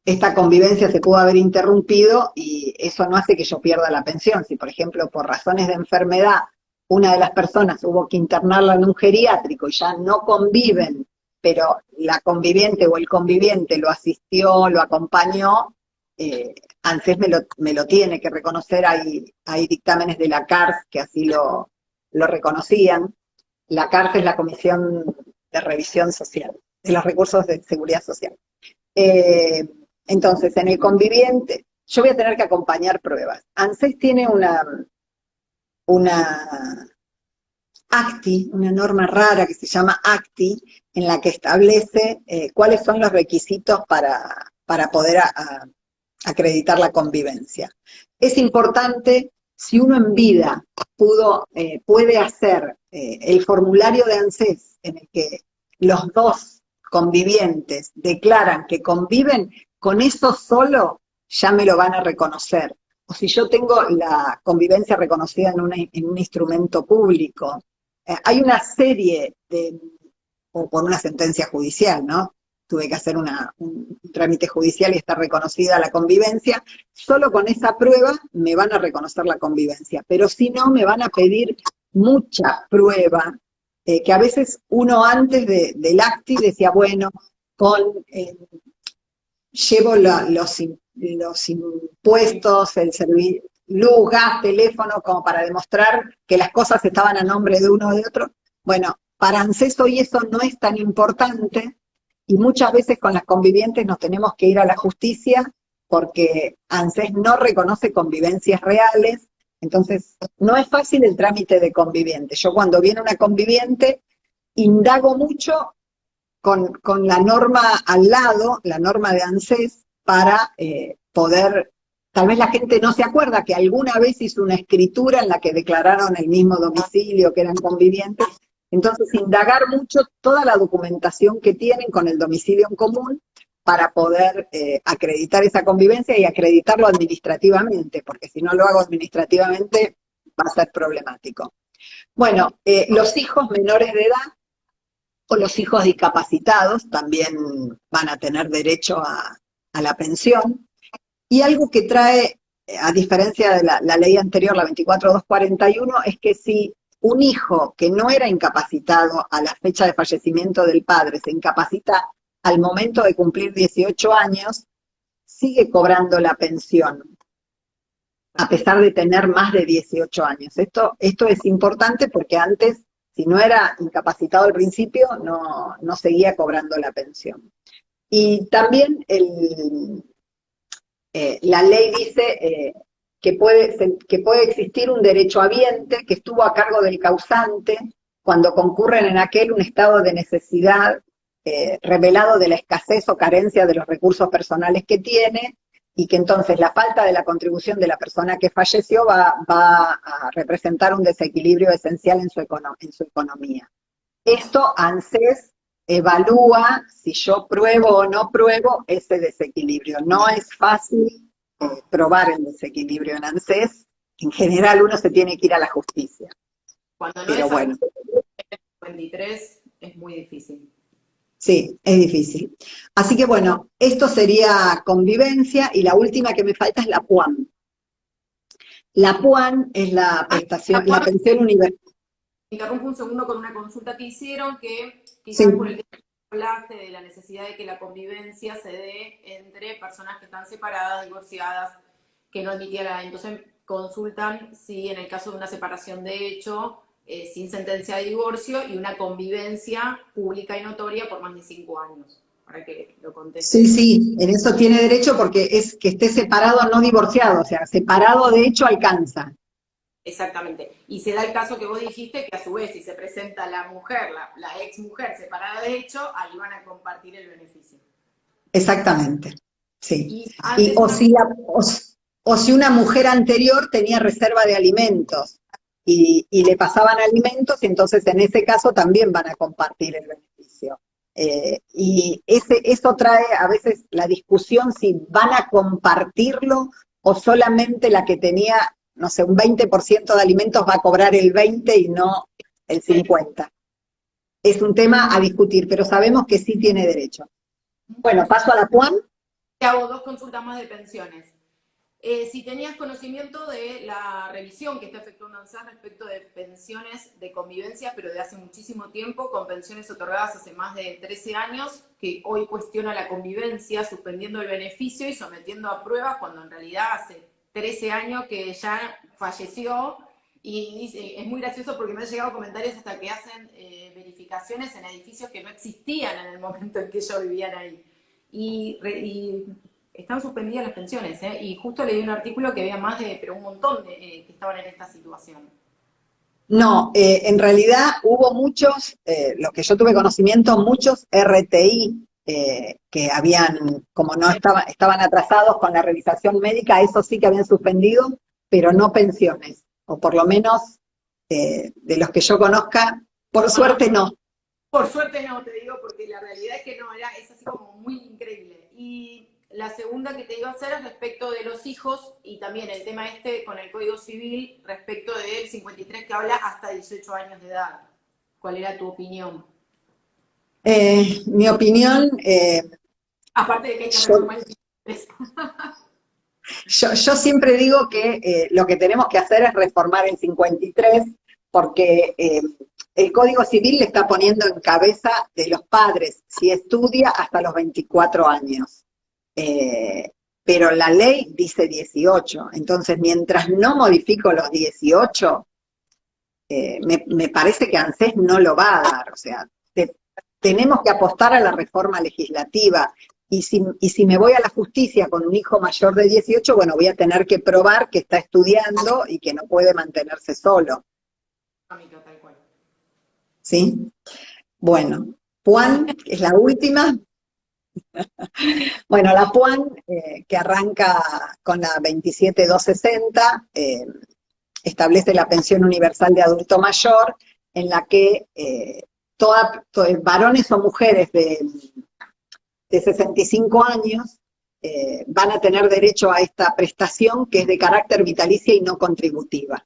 esta convivencia se pudo haber interrumpido y eso no hace que yo pierda la pensión. Si, por ejemplo, por razones de enfermedad, una de las personas hubo que internarla en un geriátrico y ya no conviven, pero la conviviente o el conviviente lo asistió, lo acompañó, ANSES me lo tiene que reconocer. Hay dictámenes de la CARS que así lo reconocían. La CARS es la Comisión de Revisión Social, de los Recursos de Seguridad Social. Entonces, en el conviviente, yo voy a tener que acompañar pruebas. ANSES tiene una ACTI, una norma rara que se llama ACTI, en la que establece cuáles son los requisitos para poder acreditar la convivencia. Es importante, si uno en vida puede hacer el formulario de ANSES en el que los dos convivientes declaran que conviven, con eso solo ya me lo van a reconocer. O si yo tengo la convivencia reconocida en un instrumento público, hay una serie o por una sentencia judicial, ¿no? Tuve que hacer un trámite judicial y está reconocida la convivencia. Solo con esa prueba me van a reconocer la convivencia, pero si no, me van a pedir mucha prueba, que a veces uno antes del ACTI decía, bueno, llevo los impuestos, el servicio, luz, gas, teléfono, como para demostrar que las cosas estaban a nombre de uno o de otro. Bueno, para ANSES hoy eso no es tan importante, y muchas veces con las convivientes nos tenemos que ir a la justicia porque ANSES no reconoce convivencias reales. Entonces, no es fácil el trámite de conviviente. Yo cuando viene una conviviente, indago mucho con la norma al lado, la norma de ANSES, para poder, tal vez la gente no se acuerda que alguna vez hizo una escritura en la que declararon el mismo domicilio, que eran convivientes. Entonces, indagar mucho toda la documentación que tienen con el domicilio en común para poder acreditar esa convivencia y acreditarlo administrativamente, porque si no lo hago administrativamente va a ser problemático. Bueno, los hijos menores de edad o los hijos discapacitados también van a tener derecho a la pensión. Y algo que trae, a diferencia de la ley anterior, la 24241, es que si un hijo que no era incapacitado a la fecha de fallecimiento del padre se incapacita al momento de cumplir 18 años, sigue cobrando la pensión, a pesar de tener más de 18 años. Esto es importante porque antes, si no era incapacitado al principio, no seguía cobrando la pensión. Y también la ley dice que puede existir un derechohabiente que estuvo a cargo del causante cuando concurren en aquel un estado de necesidad revelado de la escasez o carencia de los recursos personales que tiene, y que entonces la falta de la contribución de la persona que falleció va a representar un desequilibrio esencial en su economía. Esto ANSES evalúa si yo pruebo o no pruebo ese desequilibrio. No es fácil probar el desequilibrio en ANSES. En general uno se tiene que ir a la justicia. Cuando no Pero es bueno, 23 es muy difícil. sí, es difícil. Así que bueno, esto sería convivencia y la última que me falta es la PUAN. La PUAN es la prestación, la pensión universal. Interrumpo un segundo con una consulta que hicieron, que Sí, quizás por el tema que hablaste de la necesidad de que la convivencia se dé entre personas que están separadas, divorciadas, que no admitía la... Entonces consultan si en el caso de una separación de hecho, sin sentencia de divorcio y una convivencia pública y notoria por más de 5 años, para que lo sí, conteste. sí, en eso tiene derecho porque es que esté separado, no divorciado, o sea, separado de hecho alcanza. Exactamente. Y se da el caso que vos dijiste, que a su vez, si se presenta la mujer, la ex mujer separada de hecho, ahí van a compartir el beneficio. Exactamente, sí. Y Y, antes una... o si una mujer anterior tenía reserva de alimentos y le pasaban alimentos, y entonces en ese caso también van a compartir el beneficio. Y eso trae a veces la discusión si van a compartirlo o solamente la que tenía, no sé, un 20% de alimentos va a cobrar el 20 y no el 50. Es un tema a discutir, pero sabemos que sí tiene derecho. Bueno, paso a la PUAN. Te hago dos consultas más de pensiones. Si tenías conocimiento de la revisión que está efectuando ANSES respecto de pensiones de convivencia, pero de hace muchísimo tiempo, con pensiones otorgadas hace más de 13 años, que hoy cuestiona la convivencia, suspendiendo el beneficio y sometiendo a pruebas, cuando en realidad hace 13 años que ya falleció. Y es muy gracioso porque me han llegado comentarios hasta que hacen verificaciones en edificios que no existían en el momento en que ellos vivían ahí. Y están suspendidas las pensiones, ¿eh? Y justo leí un artículo que había más de, pero un montón de que estaban en esta situación. No, en realidad hubo muchos, lo que yo tuve conocimiento, muchos RTI que habían, como no estaban atrasados con la revisación médica, eso sí que habían suspendido, pero no pensiones, o por lo menos de los que yo conozca, por suerte no. Por suerte no, te digo, porque la realidad es que no, es así como muy increíble. Y la segunda que te iba a hacer es respecto de los hijos y también el tema este con el Código Civil respecto del 53 que habla hasta 18 años de edad. ¿Cuál era tu opinión? Mi opinión, Aparte de que hay que reformar el 53. yo siempre digo que lo que tenemos que hacer es reformar el 53 porque el Código Civil le está poniendo en cabeza de los padres si estudia hasta los 24 años. Pero la ley dice 18, entonces mientras no modifico los 18, me parece que ANSES no lo va a dar, o sea, tenemos que apostar a la reforma legislativa, y si me voy a la justicia con un hijo mayor de 18, bueno, voy a tener que probar que está estudiando y que no puede mantenerse solo. Tal cual. ¿Sí? Bueno, PUAN, que es la última. Bueno, la PUAN, que arranca con la 27260, establece la pensión universal de adulto mayor, en la que varones o mujeres de 65 años van a tener derecho a esta prestación que es de carácter vitalicia y no contributiva.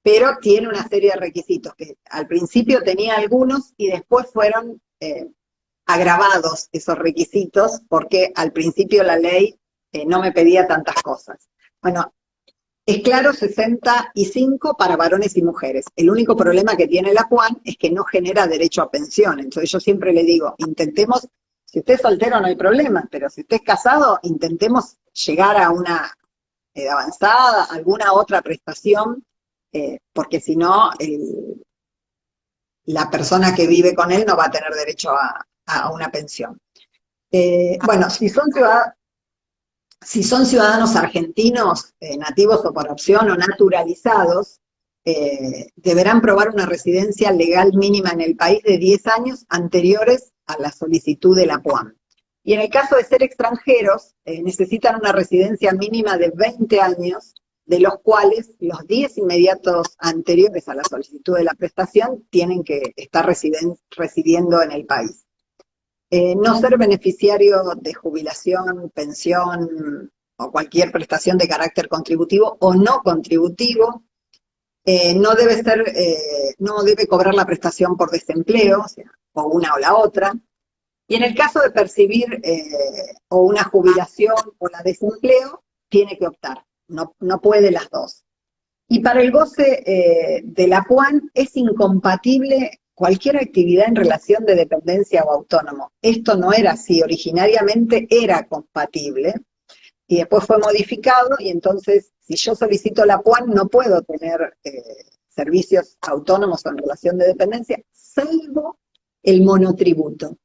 Pero tiene una serie de requisitos que al principio tenía algunos y después fueron agravados esos requisitos porque al principio la ley no me pedía tantas cosas. Bueno, es claro 65 para varones y mujeres. El único problema que tiene la PUAN es que no genera derecho a pensión. Entonces yo siempre le digo, intentemos, si usted es soltero no hay problema, pero si usted es casado, intentemos llegar a una edad avanzada, alguna otra prestación, porque si no, la persona que vive con él no va a tener derecho a una pensión. Bueno, si son ciudadanos argentinos, nativos o por opción o naturalizados, deberán probar una residencia legal mínima en el país de 10 años anteriores a la solicitud de la PUAN. Y en el caso de ser extranjeros, necesitan una residencia mínima de 20 años de los cuales los 10 inmediatos anteriores a la solicitud de la prestación tienen que estar residiendo en el país. No ser beneficiario de jubilación, pensión o cualquier prestación de carácter contributivo o no contributivo, no debe cobrar la prestación por desempleo, o sea, o una o la otra. Y en el caso de percibir o una jubilación o la desempleo, tiene que optar, no puede las dos. Y para el goce de la PUAN es incompatible cualquier actividad en relación de dependencia o autónomo. Esto no era así, originariamente era compatible y después fue modificado y entonces si yo solicito la PUAN no puedo tener servicios autónomos o en relación de dependencia, salvo el monotributo.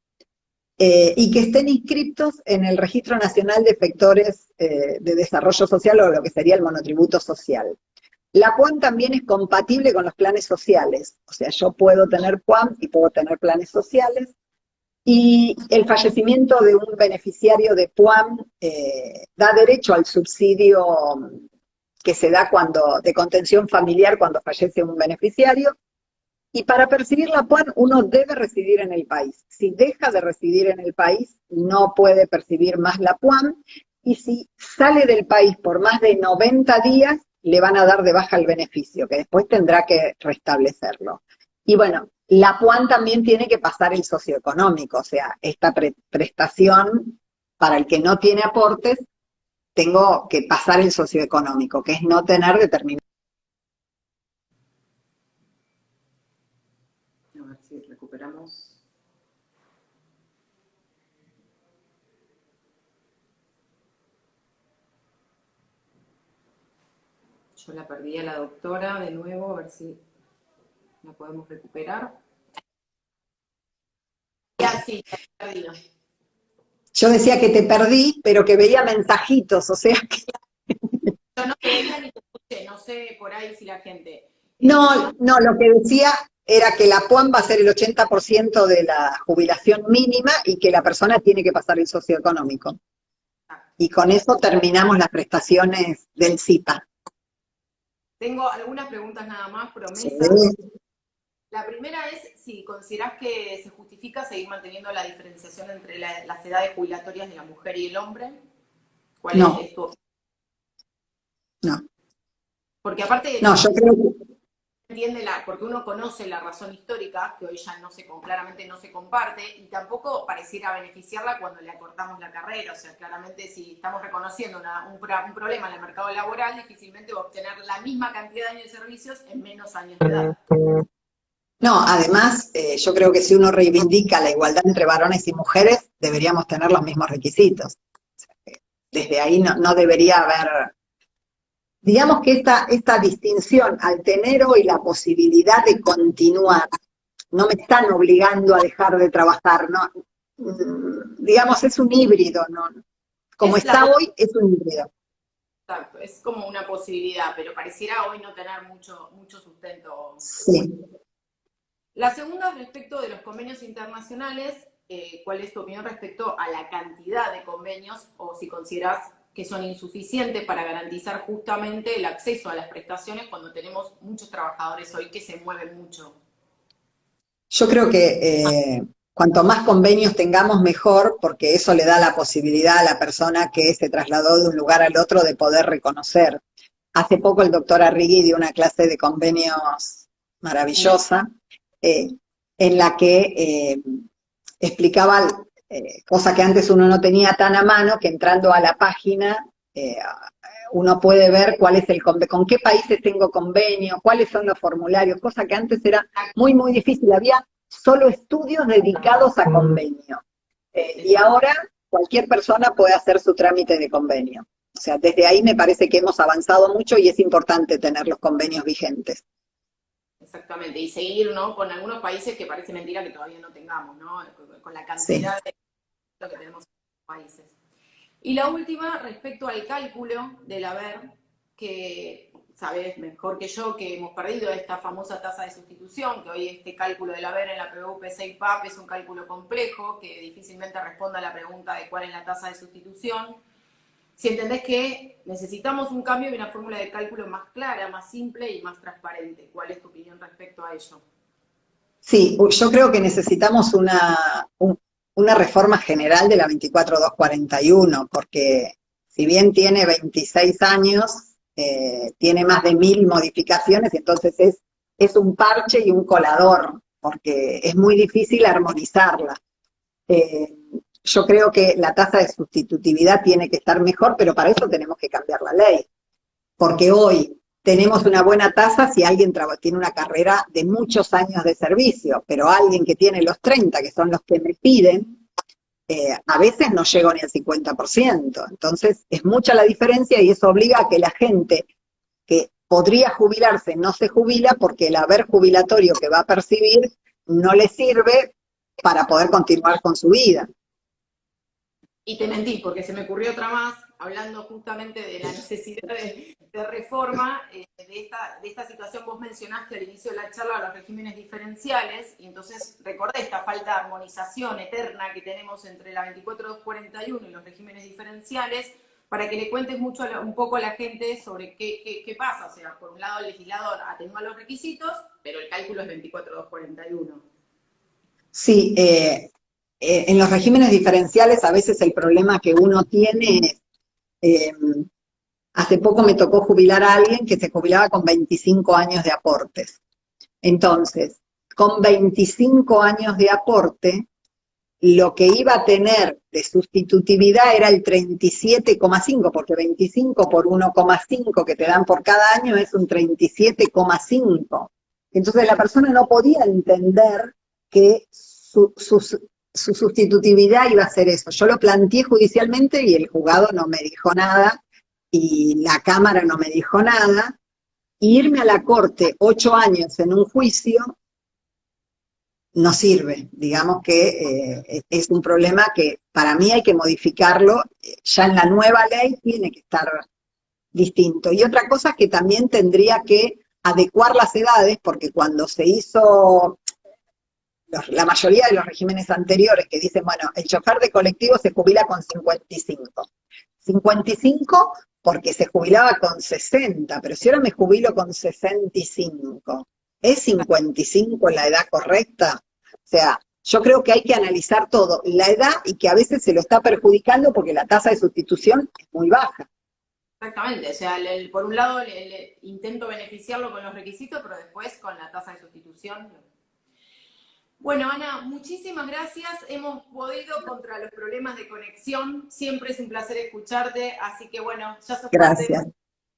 Y que estén inscritos en el Registro Nacional de Efectores de Desarrollo Social o lo que sería el monotributo social. La PUAN también es compatible con los planes sociales, o sea, yo puedo tener PUAN y puedo tener planes sociales, y el fallecimiento de un beneficiario de PUAN da derecho al subsidio que se da de contención familiar cuando fallece un beneficiario, y para percibir la PUAN uno debe residir en el país. Si deja de residir en el país, no puede percibir más la PUAN, y si sale del país por más de 90 días, le van a dar de baja el beneficio, que después tendrá que restablecerlo. Y bueno, la PUAN también tiene que pasar el socioeconómico, o sea, esta prestación para el que no tiene aportes, tengo que pasar el socioeconómico, que es no tener determinado. A ver si recuperamos. Yo la perdí a la doctora de nuevo, a ver si la podemos recuperar. Ya sí, la he perdido. Yo decía que te perdí, pero que veía mensajitos, o sea que... Yo no te veía ni te escuché, no sé por ahí si la gente... No, lo que decía era que la PUAN va a ser el 80% de la jubilación mínima y que la persona tiene que pasar el socioeconómico. Y con eso terminamos las prestaciones del CIPA. Tengo algunas preguntas nada más, promesa. Sí. La primera es si considerás que se justifica seguir manteniendo la diferenciación entre las edades jubilatorias de la mujer y el hombre. ¿Cuál No. es tu opinión? No. Porque aparte... No, yo creo que... porque uno conoce la razón histórica, que hoy ya claramente no se comparte, y tampoco pareciera beneficiarla cuando le acortamos la carrera. O sea, claramente si estamos reconociendo un problema en el mercado laboral, difícilmente va a obtener la misma cantidad de años de servicios en menos años de edad. No, además, yo creo que si uno reivindica la igualdad entre varones y mujeres, deberíamos tener los mismos requisitos. Desde ahí no debería haber... Digamos que esta distinción, al tener hoy la posibilidad de continuar, no me están obligando a dejar de trabajar, ¿no? Digamos, es un híbrido, ¿no? Como está hoy, es un híbrido. Exacto, es como una posibilidad, pero pareciera hoy no tener mucho sustento. Sí. La segunda es respecto de los convenios internacionales. ¿Cuál es tu opinión respecto a la cantidad de convenios o si consideras que son insuficientes para garantizar justamente el acceso a las prestaciones cuando tenemos muchos trabajadores hoy que se mueven mucho? Yo creo que cuanto más convenios tengamos, mejor, porque eso le da la posibilidad a la persona que se trasladó de un lugar al otro de poder reconocer. Hace poco el doctor Arrighi dio una clase de convenios maravillosa, en la que explicaba cosa que antes uno no tenía tan a mano, que entrando a la página uno puede ver cuál es con qué países tengo convenio, cuáles son los formularios, cosa que antes era muy, muy difícil. Había solo estudios dedicados a convenio. Y ahora cualquier persona puede hacer su trámite de convenio. O sea, desde ahí me parece que hemos avanzado mucho y es importante tener los convenios vigentes. Exactamente, y seguir, ¿no?, con algunos países que parece mentira que todavía no tengamos, ¿no?, con la cantidad de lo que tenemos en los países. Y la última, respecto al cálculo del haber, que sabes mejor que yo que hemos perdido esta famosa tasa de sustitución, que hoy este cálculo del haber en la PBU, PSA y PAP es un cálculo complejo, que difícilmente responde a la pregunta de cuál es la tasa de sustitución. si entendés que necesitamos un cambio y una fórmula de cálculo más clara, más simple y más transparente. ¿Cuál es tu opinión respecto a ello? Sí, yo creo que necesitamos una reforma general de la 24241, porque si bien tiene 26 años, tiene más de 1000 modificaciones, y entonces es un parche y un colador, porque es muy difícil armonizarla. Eh, yo creo que la tasa de sustitutividad tiene que estar mejor, pero para eso tenemos que cambiar la ley, porque hoy tenemos una buena tasa si alguien tiene una carrera de muchos años de servicio, pero alguien que tiene los 30, que son los que me piden, a veces no llego ni al 50%. Entonces es mucha la diferencia y eso obliga a que la gente que podría jubilarse no se jubila porque el haber jubilatorio que va a percibir no le sirve para poder continuar con su vida. Y te mentí, porque se me ocurrió otra más, hablando justamente de la necesidad de reforma, de esta situación. Vos mencionaste al inicio de la charla los regímenes diferenciales, y entonces recordé esta falta de armonización eterna que tenemos entre la 24241 y los regímenes diferenciales, para que le cuentes un poco a la gente sobre qué pasa. O sea, por un lado el legislador atenúa los requisitos, pero el cálculo es 24241. Sí, en los regímenes diferenciales a veces el problema que uno tiene es, hace poco me tocó jubilar a alguien que se jubilaba con 25 años de aportes. Entonces, con 25 años de aporte, lo que iba a tener de sustitutividad era el 37,5, porque 25 por 1,5 que te dan por cada año es un 37,5. Entonces la persona no podía entender que su sustitutividad iba a ser eso. Yo lo planteé judicialmente y el juzgado no me dijo nada y la Cámara no me dijo nada. Irme a la corte 8 años en un juicio no sirve. Digamos que es un problema que para mí hay que modificarlo. Ya en la nueva ley tiene que estar distinto. Y otra cosa que también tendría que adecuar las edades, porque cuando se hizo la mayoría de los regímenes anteriores que dicen, bueno, el chofer de colectivo se jubila con 55. 55 porque se jubilaba con 60, pero si ahora me jubilo con 65, ¿es 55 la edad correcta? O sea, yo creo que hay que analizar todo, la edad, y que a veces se lo está perjudicando porque la tasa de sustitución es muy baja. Exactamente, o sea, por un lado intento beneficiarlo con los requisitos, pero después con la tasa de sustitución. Bueno, Ana, muchísimas gracias. Hemos podido contra los problemas de conexión. Siempre es un placer escucharte, así que bueno, ya sos parte de Gracias.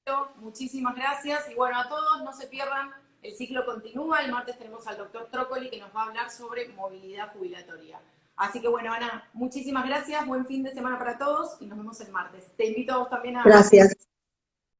esto. Muchísimas gracias. Y bueno, a todos no se pierdan, el ciclo continúa. El martes tenemos al doctor Trócoli que nos va a hablar sobre movilidad jubilatoria. Así que bueno, Ana, muchísimas gracias. Buen fin de semana para todos y nos vemos el martes. Te invito a vos también a... Gracias.